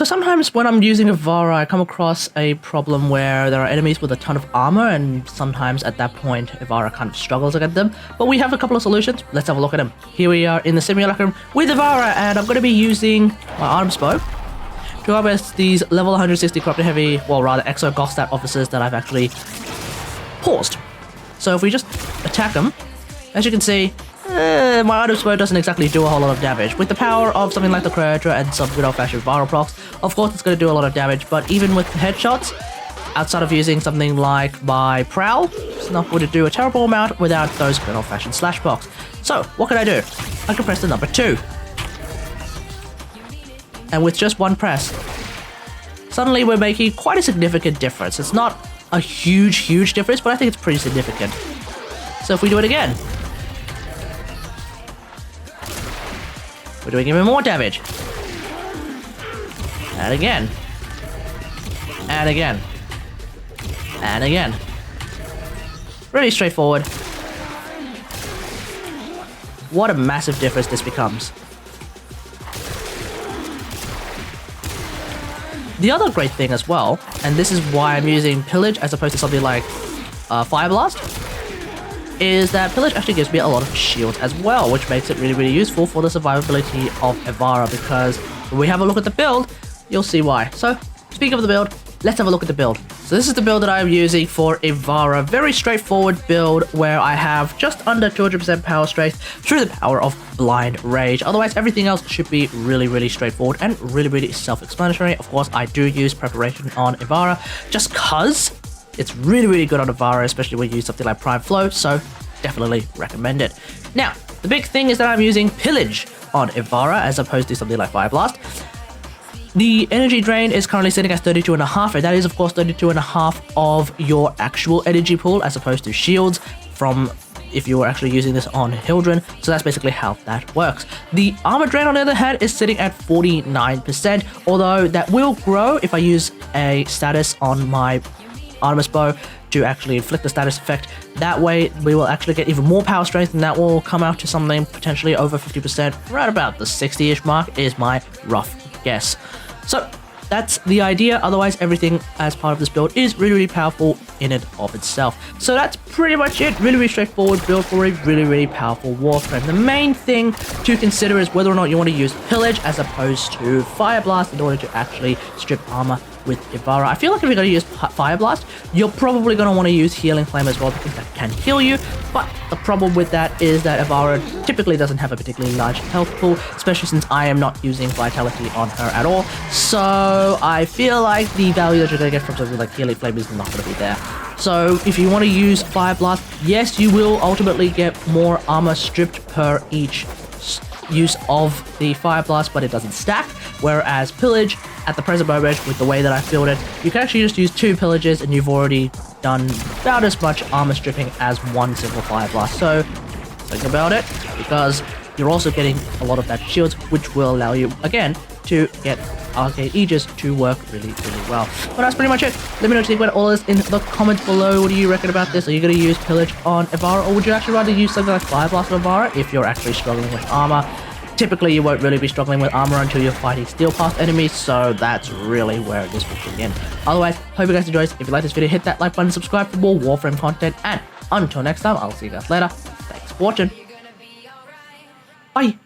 So sometimes when I'm using Ivara, I come across a problem where there are enemies with a ton of armor, and sometimes at that point, Ivara kind of struggles against them. But we have a couple of solutions. Let's have a look at them. Here we are in the simulacrum with Ivara, and I'm going to be using my arms bow to harvest these level 160 corrupted heavy, well rather exo Gothstat officers that I've actually paused. So if we just attack them, as you can see, my item bow doesn't exactly do a whole lot of damage. With the power of something like the Creator and some good old-fashioned viral procs, of course it's going to do a lot of damage, but even with headshots, outside of using something like my Prowl, it's not going to do a terrible amount without those good old-fashioned slash procs. So, what can I do? I can press the number 2. And with just one press, suddenly we're making quite a significant difference. It's not a huge difference, but I think it's pretty significant. So if we do it again, we're doing even more damage. And again. And again. And again. Really straightforward. What a massive difference this becomes. The other great thing as well, and this is why I'm using Pillage as opposed to something like Fire Blast, is that Pillage actually gives me a lot of shields as well, which makes it really useful for the survivability of Ivara, because when we have a look at the build, you'll see why. So, speaking of the build, let's have a look at the build. So this is the build that I'm using for Ivara. Very straightforward build where I have just under 200% power strength through the power of Blind Rage. Otherwise, everything else should be really straightforward and really self-explanatory. Of course, I do use preparation on Ivara just cause it's really good on Ivara, especially when you use something like Prime Flow, so definitely recommend it. Now, the big thing is that I'm using Pillage on Ivara as opposed to something like Fire Blast. The energy drain is currently sitting at 32.5, and that is of course 32.5 of your actual energy pool as opposed to shields from if you were actually using this on Hildren, so that's basically how that works. The armor drain on the other hand is sitting at 49%, although that will grow if I use a status on my Artemis Bow to actually inflict the status effect. That way we will actually get even more power strength, and that will come out to something potentially over 50%, right about the 60-ish mark is my rough guess. So that's the idea. Otherwise, everything as part of this build is really powerful in and of itself. So that's pretty much it. Really straightforward build for a really powerful Warframe. The main thing to consider is whether or not you want to use Pillage as opposed to Fire Blast in order to actually strip armor with Ivara. I feel like if you're going to use Fire Blast, you're probably going to want to use Healing Flame as well, because that can heal you, but the problem with that is that Ivara typically doesn't have a particularly large health pool, especially since I am not using Vitality on her at all, so I feel like the value that you're going to get from something like Healing Flame is not going to be there. So if you want to use Fire Blast, yes, you will ultimately get more armor stripped per each use of the Fire Blast, but it doesn't stack, whereas Pillage, at the present moment, with the way that I built it, you can actually just use 2 Pillages and you've already done about as much armor stripping as one single Fire Blast. So think about it, because you're also getting a lot of that shields, which will allow you, again, to get Arcade Aegis to work really well. But that's pretty much it. Let me know what you think about all this in the comments below. What do you reckon about this? Are you going to use Pillage on Ivara, or would you actually rather use something like Fire Blast on Ivara if you're actually struggling with armor? Typically, you won't really be struggling with armor until you're fighting Steel Path enemies, so that's really where this will begin. Otherwise, hope you guys enjoyed. If you like this video, hit that like button, subscribe for more Warframe content, and until next time, I'll see you guys later. Thanks for watching. Bye!